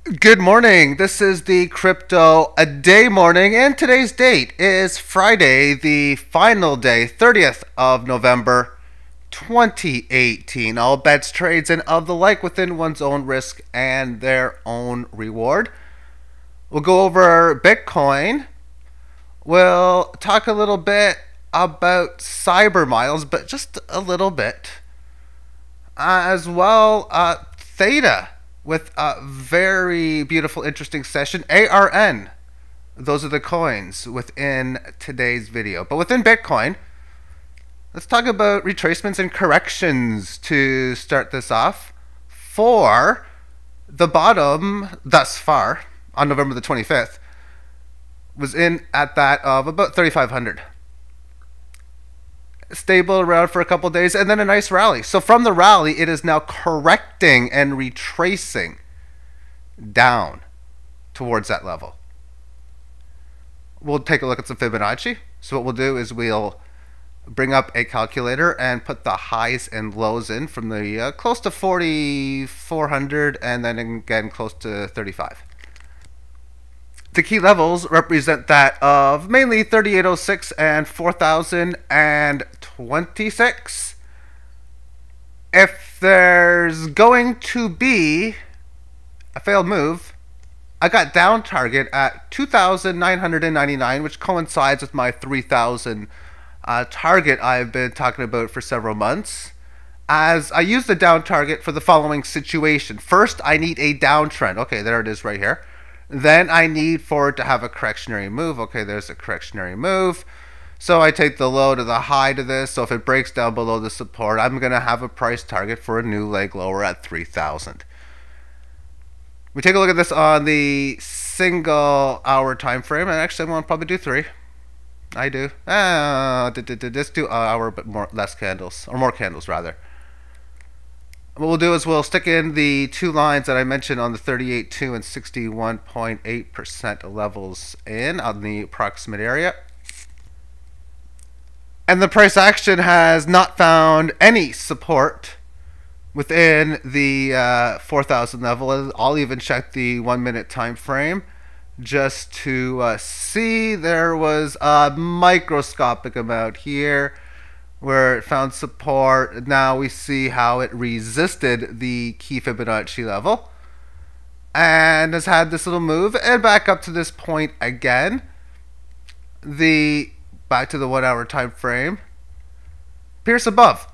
Good morning. This is the Crypto A Day morning, and today's date is Friday, the final day, 30th of November, 2018. All bets, trades, and of the like within one's own risk and their own reward. We'll go over Bitcoin. We'll talk a little bit about cyber miles, but just a little bit. As well, THETA with a very beautiful, interesting session. ARN, those are the coins within today's video. But within Bitcoin, let's talk about retracements and corrections to start this off. For the bottom thus far on November the 25th was in at that of about 3,500. Stable around for a couple of days and then a nice rally. So from the rally, it is now correcting and retracing down towards that level. We'll take a look at some Fibonacci. So what we'll do is we'll bring up a calculator and put the highs and lows in from the close to 4,400 and then again close to 35. The key levels represent that of mainly 3806 and 4026. If there's going to be a failed move, I got down target at 2,999, which coincides with my 3,000 target I've been talking about for several months. As I use the down target for the following situation. First, I need a downtrend. Okay, there it is right here. Then I need for it to have a correctionary move. Okay, there's a correctionary move. So I take the low to the high to this. So if it breaks down below the support, I'm going to have a price target for a new leg lower at 3,000. We take a look at this on the single hour time frame. And actually, I'm going to probably do 3. I do. Let's do an hour, but less candles. Or more candles, rather. What we'll do is we'll stick in the 2 lines that I mentioned on the 38.2 and 61.8% levels in on the approximate area. And the price action has not found any support within the 4,000 level. I'll even check the 1 minute time frame just to see. There was a microscopic amount here where it found support. Now we see how it resisted the key Fibonacci level and has had this little move and back up to this point again. Back to the 1 hour time frame, pierce above.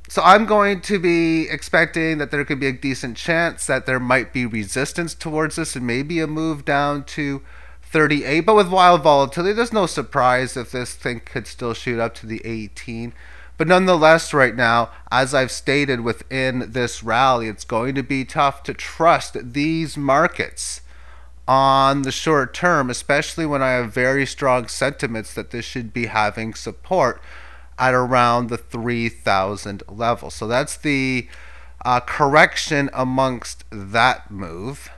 So I'm going to be expecting that there could be a decent chance that there might be resistance towards this and maybe a move down to 38. But with wild volatility, there's no surprise if this thing could still shoot up to the 18. But nonetheless, right now, as I've stated within this rally, it's going to be tough to trust these markets on the short term, especially when I have very strong sentiments that this should be having support at around the 3,000 level. So that's the correction amongst that move.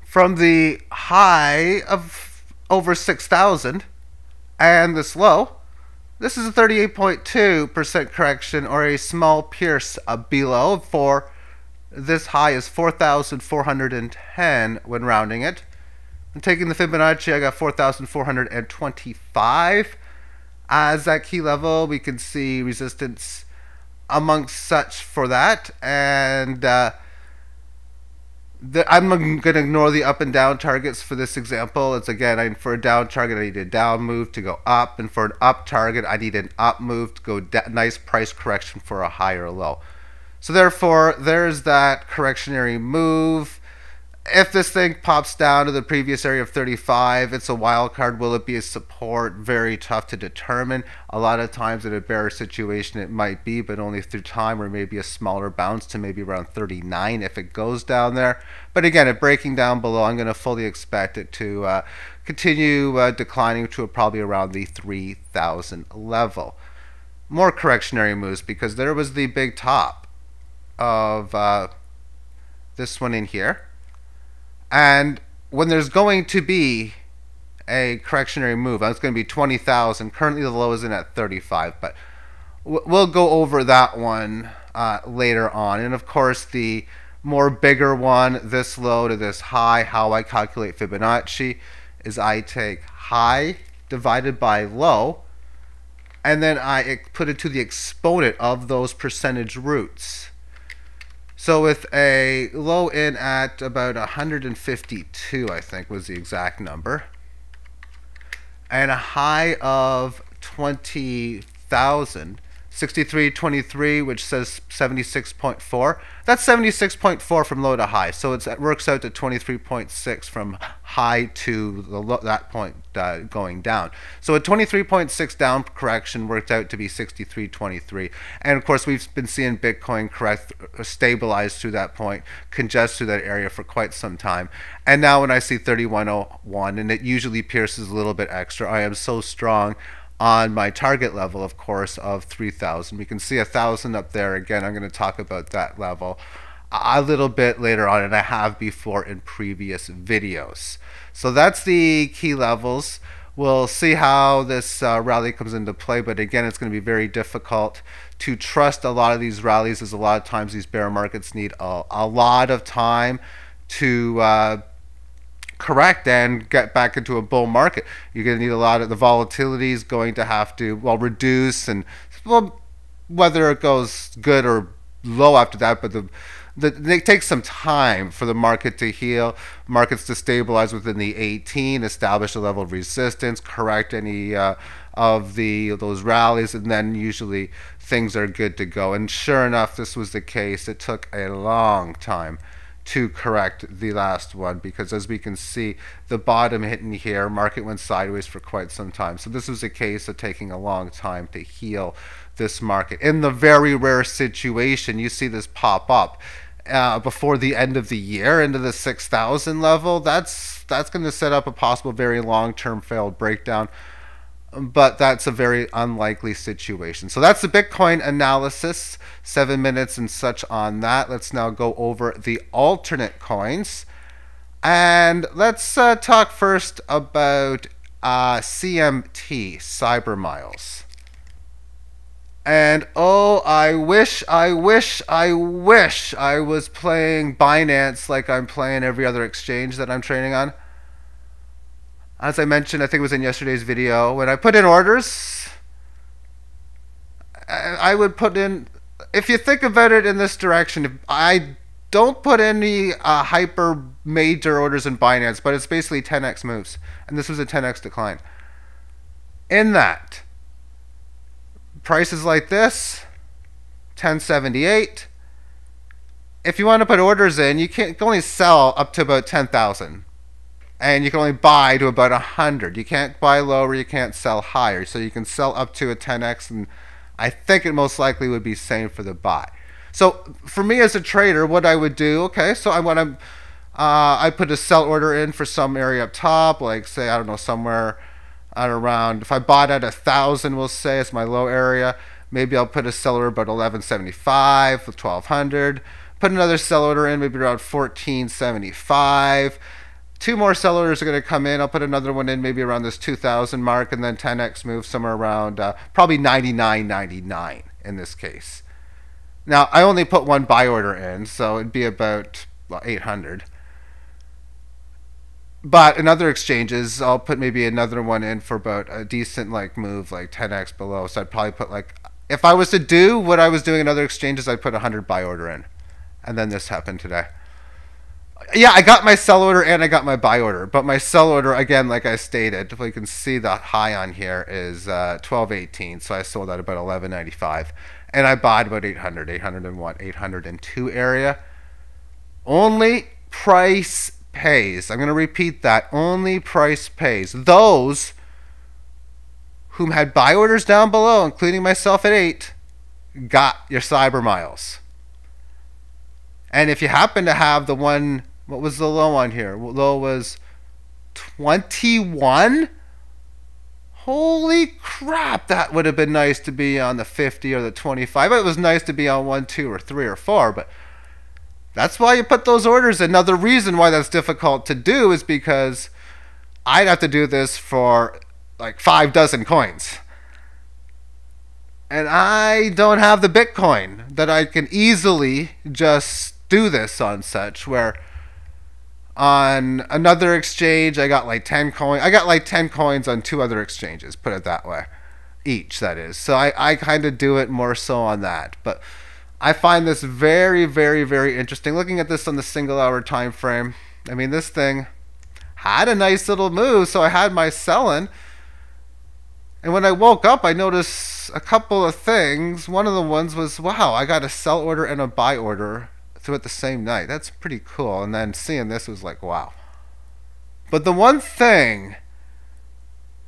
From the high of over 6,000 and this low, this is a 38.2% correction or a small pierce below. For this high is 4,410 when rounding it. And taking the Fibonacci, I got 4,425 as that key level. We can see resistance amongst such for that, and I'm going to ignore the up and down targets for this example. It's again, for a down target, I need a down move to go up, and for an up target, I need an up move to go nice price correction for a higher low. So therefore, there's that correctionary move. If this thing pops down to the previous area of 35, it's a wild card. Will it be a support? Very tough to determine. A lot of times in a bear situation it might be, but only through time, or maybe a smaller bounce to maybe around 39 if it goes down there. But again, if breaking down below, I'm going to fully expect it to continue declining to probably around the 3,000 level. More correctionary moves, because there was the big top of this one in here. And when there's going to be a correctionary move, it's going to be 20,000. Currently the low is in at 35, but we'll go over that one later on. And of course, the more bigger one, this low to this high. How I calculate Fibonacci is I take high divided by low, and then I put it to the exponent of those percentage roots. So with a low in at about 152, I think was the exact number, and a high of 20,000, 6323, which says 76.4. That's 76.4 from low to high. So it works out to 23.6 from high to that point going down. So a 23.6 down correction worked out to be 63.23. And of course, we've been seeing Bitcoin stabilize through that point, congest through that area for quite some time. And now when I see 3101, and it usually pierces a little bit extra, I am so strong on my target level, of course, of 3,000. We can see 1,000 up there. Again, I'm going to talk about that level a little bit later on, and I have before in previous videos. So that's the key levels. We'll see how this rally comes into play, but again, it's going to be very difficult to trust a lot of these rallies, as a lot of times these bear markets need a lot of time to correct and get back into a bull market. You're going to need a lot of the volatility is going to have to reduce, and whether it goes good or low after that, but it takes some time for the market to heal, markets to stabilize within the 18, establish a level of resistance, correct any of those rallies, and then usually things are good to go. And sure enough, this was the case. It took a long time to correct the last one, because as we can see, the bottom hitting here, market went sideways for quite some time. So this was a case of taking a long time to heal this market. In the very rare situation you see this pop up before the end of the year into the 6,000 level, that's going to set up a possible very long-term failed breakdown, but that's a very unlikely situation. So that's the Bitcoin analysis, 7 minutes and such on that. Let's now go over the alternate coins, and let's talk first about CMT, Cyber Miles. And oh, I wish I was playing Binance like I'm playing every other exchange that I'm trading on. As I mentioned, I think it was in yesterday's video, when I put in orders, I would put in, if you think about it in this direction, if I don't put any hyper major orders in Binance, but it's basically 10x moves, and this was a 10x decline. In that, prices like this, 1078, if you want to put orders in, you can only sell up to about 10,000. And you can only buy to about 100. You can't buy lower, you can't sell higher. So you can sell up to a 10x, and I think it most likely would be same for the buy. So for me as a trader, what I would do, okay, so I put a sell order in for some area up top, like say, I don't know, somewhere at around, if I bought at 1,000, we'll say it's my low area, maybe I'll put a sell order about 1175 with 1,200. Put another sell order in, maybe around 1475. Two more sell orders are going to come in. I'll put another one in maybe around this 2,000 mark, and then 10x move somewhere around probably 99.99 in this case. Now, I only put one buy order in, so it'd be about 800. But in other exchanges, I'll put maybe another one in for about a decent move, like 10x below. So I'd probably put if I was to do what I was doing in other exchanges, I'd put 100 buy order in. And then this happened today. Yeah, I got my sell order and I got my buy order, but my sell order, again, like I stated, if you can see the high on here is 1218, so I sold at about 1195, and I bought about 800, 801, 802 area. Only price pays. I'm going to repeat that. Only price pays. Those whom had buy orders down below, including myself at 8, got your Cyber Miles. And if you happen to have the one, what was the low on here? Low was 21. Holy crap, that would have been nice to be on the 50 or the 25. It was nice to be on 1, 2, or 3, or 4, but that's why you put those orders in. Now, the reason why that's difficult to do is because I'd have to do this for 5 dozen coins. And I don't have the Bitcoin that I can easily just do this on such, where on another exchange I got like 10 coins. I got like 10 coins on 2 other exchanges, put it that way. Each, that is. So I kind of do it more so on that. But I find this very, very, very interesting. Looking at this on the single hour time frame, I mean, this thing had a nice little move, so I had my selling. And when I woke up, I noticed a couple of things. One of the ones was, wow, I got a sell order and a buy order throughout the same night. That's pretty cool. And then seeing this was like, wow. But the one thing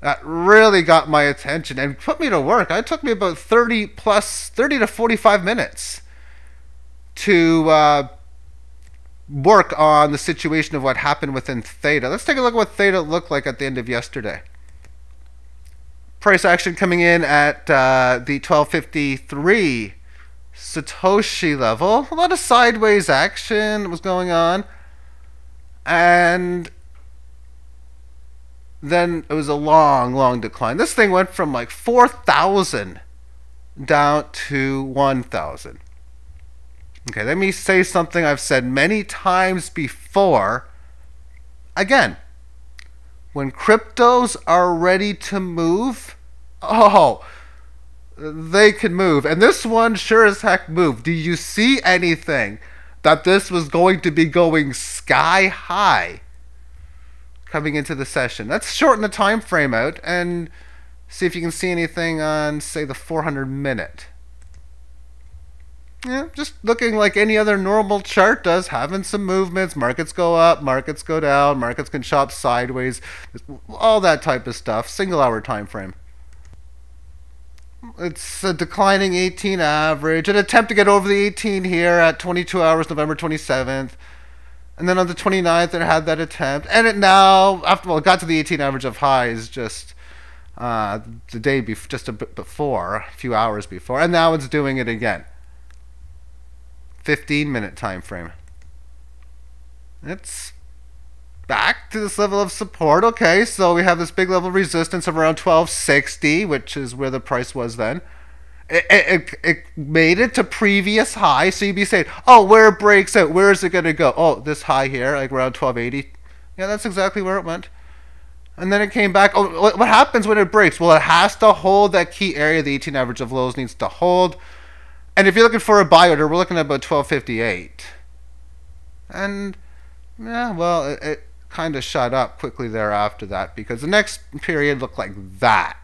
that really got my attention and put me to work, it took me about 30 to 45 minutes to work on the situation of what happened within THETA. Let's take a look at what THETA looked like at the end of yesterday. Price action coming in at the 1253 Satoshi level. A lot of sideways action was going on. And then it was a long decline. This thing went from like 4,000 down to 1,000. Okay, let me say something I've said many times before. Again, when cryptos are ready to move, oh, they can move. And this one sure as heck moved. Do you see anything that this was going to be going sky high coming into the session? Let's shorten the time frame out and see if you can see anything on, say, the 400 minute. Yeah, just looking like any other normal chart does, having some movements. Markets go up, markets go down, markets can chop sideways, all that type of stuff. Single hour time frame. It's a declining 18 average. An attempt to get over the 18 here at 22 hours, November 27th. And then on the 29th, it had that attempt. And it now, after it got to the 18 average of highs just the day before, just a bit before, a few hours before. And now it's doing it again. 15-minute time frame. It's back to this level of support. Okay, so we have this big level of resistance of around 1260, which is where the price was then. It made it to previous high, so you'd be saying, oh, where it breaks out, where is it going to go? Oh, this high here, like around 1280. Yeah, that's exactly where it went. And then it came back. Oh, what happens when it breaks? Well, it has to hold that key area. The 18 average of lows needs to hold. And if you're looking for a buy order, we're looking at about 1258. And, yeah, well, it kind of shot up quickly thereafter that, because the next period looked like that.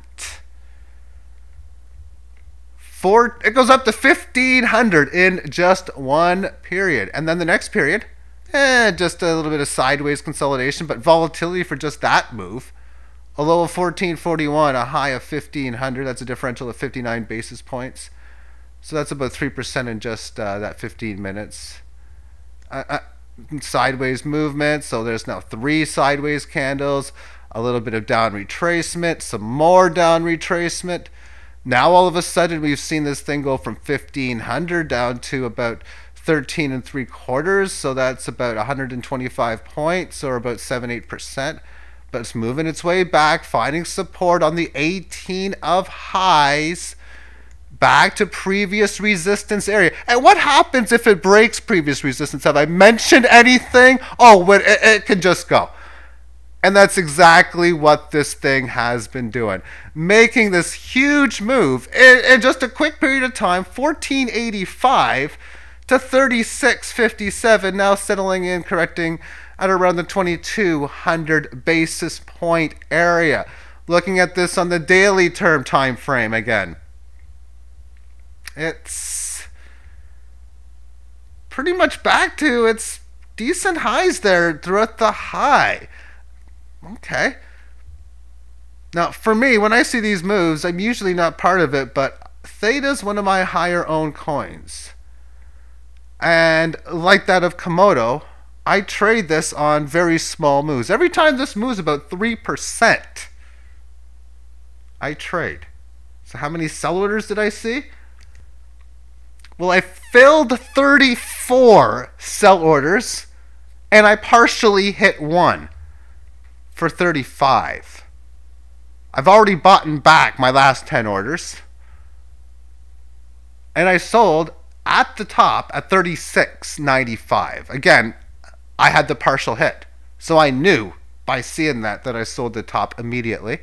It goes up to 1,500 in just one period. And then the next period, just a little bit of sideways consolidation, but volatility for just that move. A low of 1441, a high of 1,500. That's a differential of 59 basis points. So that's about 3% in just that 15 minutes. Sideways movement. So there's now 3 sideways candles. A little bit of down retracement. Some more down retracement. Now all of a sudden we've seen this thing go from 1,500 down to about 13 3/4. So that's about 125 points, or about 7-8%. But it's moving its way back, finding support on the 18 of highs. Back to previous resistance area. And what happens if it breaks previous resistance? Have I mentioned anything? Oh, it can just go. And that's exactly what this thing has been doing. Making this huge move in just a quick period of time, 1485 to 3657, now settling in, correcting at around the 2200 basis point area. Looking at this on the daily term time frame again. It's pretty much back to its decent highs there throughout the high. Okay. Now, for me, when I see these moves, I'm usually not part of it, but THETA is one of my higher owned coins. And like that of Komodo, I trade this on very small moves. Every time this moves about 3%, I trade. So how many sell orders did I see? Well, I filled 34 sell orders, and I partially hit 1 for 35. I've already bought back my last 10 orders, and I sold at the top at 36.95. Again, I had the partial hit. So I knew by seeing that I sold the top immediately.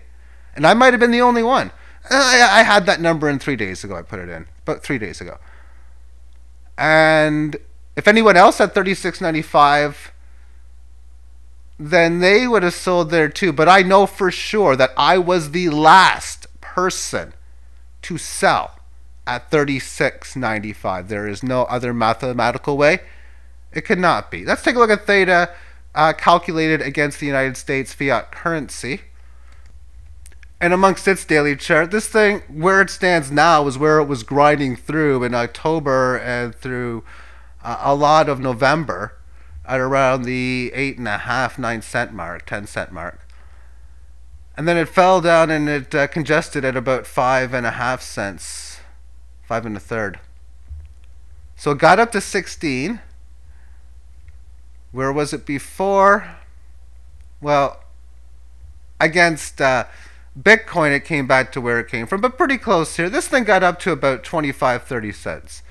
And I might have been the only one. I had that number in 3 days ago. I put it in about 3 days ago. And if anyone else had 36.95, then they would have sold there too. But I know for sure that I was the last person to sell at 36.95. There is no other mathematical way. It could not be. Let's take a look at theta calculated against the United States fiat currency. And amongst its daily chart, this thing, where it stands now, is where it was grinding through in October and through a lot of November at around the 8.5, 9 cent mark, 10 cent mark. And then it fell down and it congested at about 5.5 cents, 5 1/3. So it got up to 16. Where was it before? Well, against Bitcoin, it came back to where it came from, but pretty close here. This thing got up to about 25, 30 cents.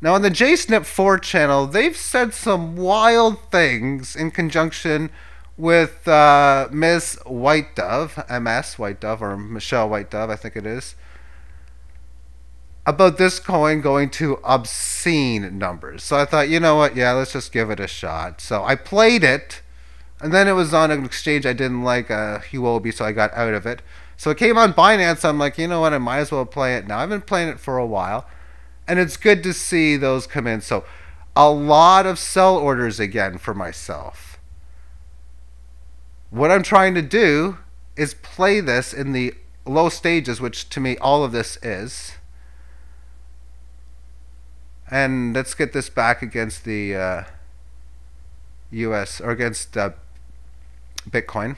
Now, on the JSNP4 channel, they've said some wild things in conjunction with Ms. White Dove, MS White Dove, or Michelle White Dove, I think it is, about this coin going to obscene numbers. So I thought, you know what, yeah, let's just give it a shot. So I played it, and then it was on an exchange I didn't like, Huobi, so I got out of it. So it came on Binance. I'm like, you know what, I might as well play it now. I've been playing it for a while, and it's good to see those come in. So a lot of sell orders again for myself. What I'm trying to do is play this in the low stages, which to me all of this is. And let's get this back against the US, or against Bitcoin.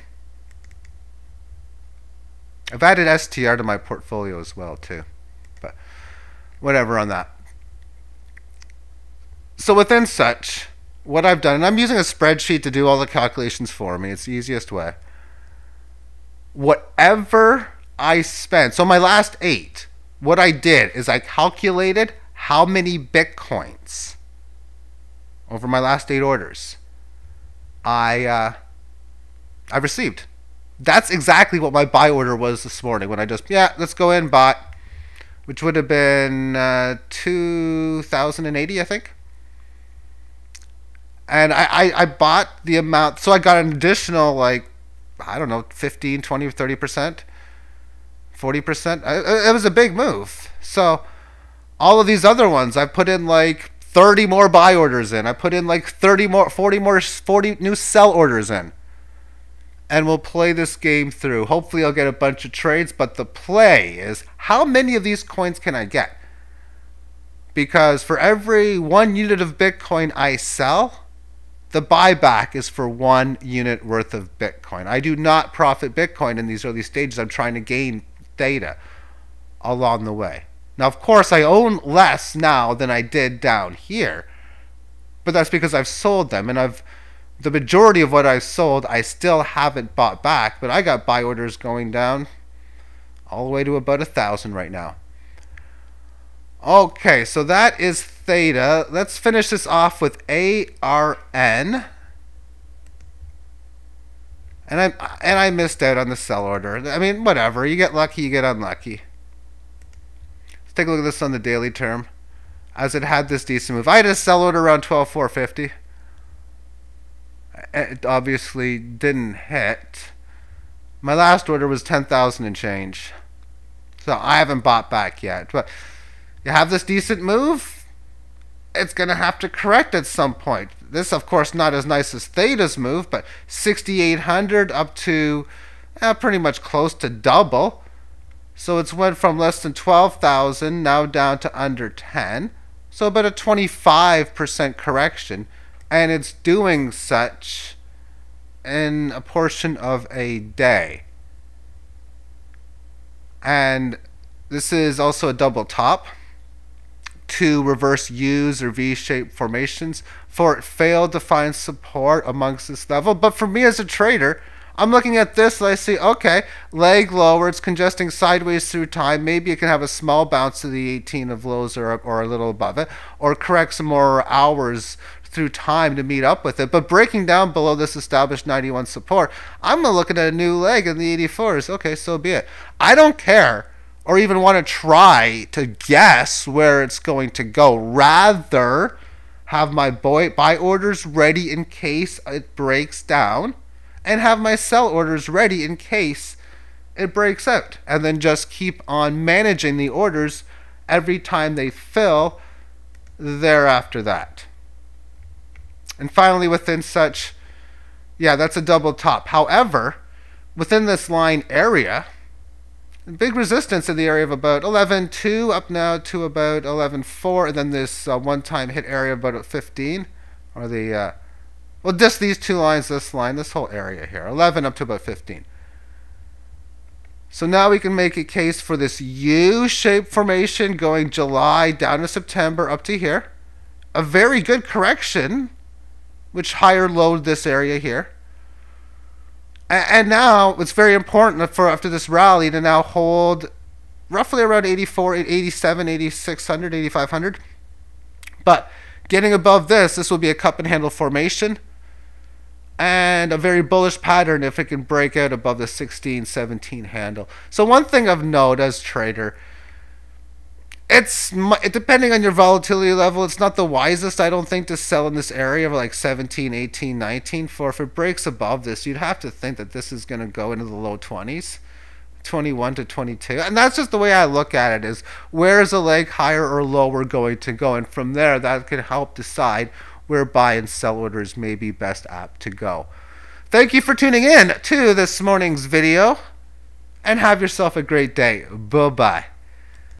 I've added STR to my portfolio as well too, but whatever on that. So within such, what I've done, and I'm using a spreadsheet to do all the calculations for me. It's the easiest way. Whatever I spent, so my last 8, what I did is I calculated how many Bitcoins over my last 8 orders I received. That's exactly what my buy order was this morning when I just, let's go in, bought, which would have been 2,080, I think. And I bought the amount, so I got an additional, like, I don't know, 15, 20, 30%, 40%. It was a big move. So all of these other ones, I put in like 30 more buy orders in. I put in like 40 new sell orders in. And we'll play this game through. Hopefully I'll get a bunch of trades, but the play is how many of these coins can I get? Because for every 1 unit of Bitcoin I sell, the buyback is for 1 unit worth of Bitcoin. I do not profit Bitcoin in these early stages. I'm trying to gain theta along the way. Now, of course, I own less now than I did down here, but that's because I've sold them, and the majority of what I've sold, I still haven't bought back, but I got buy orders going down all the way to about 1,000 right now. Okay, so that is theta. Let's finish this off with ARN. And I missed out on the sell order. I mean, whatever. You get lucky, you get unlucky. Let's take a look at this on the daily term, as it had this decent move. I had a sell order around 12,450. It obviously didn't hit. My last order was 10,000 and change. So I haven't bought back yet. But you have this decent move, it's going to have to correct at some point. This, of course, not as nice as Theta's move, but 6,800 up to pretty much close to double. So it's went from less than 12,000 now down to under 10. So about a 25% correction. And it's doing such in a portion of a day. And this is also a double top. 2 reverse U's or V-shaped formations, for it failed to find support amongst this level. But for me as a trader, I'm looking at this and I see, okay, leg lower, it's congesting sideways through time. Maybe it can have a small bounce to the 18 of lows or a little above it, or correct some more hours through time to meet up with it. But breaking down below this established 91 support, I'm looking at a new leg in the 84s. Okay, so be it. I don't care or even want to try to guess where it's going to go. Rather have my buy orders ready in case it breaks down, and have my sell orders ready in case it breaks out, and then just keep on managing the orders every time they fill thereafter that. And finally, within such, yeah, that's a double top. However, within this line area, big resistance in the area of about 11.2 up now to about 11.4, and then this one-time hit area of about 15, or the well, just these two lines, this line, this whole area here, 11 up to about 15. So now we can make a case for this U-shaped formation going July down to September up to here. A very good correction, which higher load this area here. And now it's very important for after this rally to now hold roughly around 84, 87, 8600, 8500. But getting above this will be a cup and handle formation and a very bullish pattern if it can break out above the 16, 17 handle. So one thing of note as trader, it's depending on your volatility level, it's not the wisest, I don't think, to sell in this area of like 17, 18, 19. For if it breaks above this, you'd have to think that this is going to go into the low 20s, 21 to 22. And that's just the way I look at it, is where is a leg higher or lower going to go? And from there, that can help decide where buy and sell orders may be best apt to go. Thank you for tuning in to this morning's video, and have yourself a great day. Bye-bye.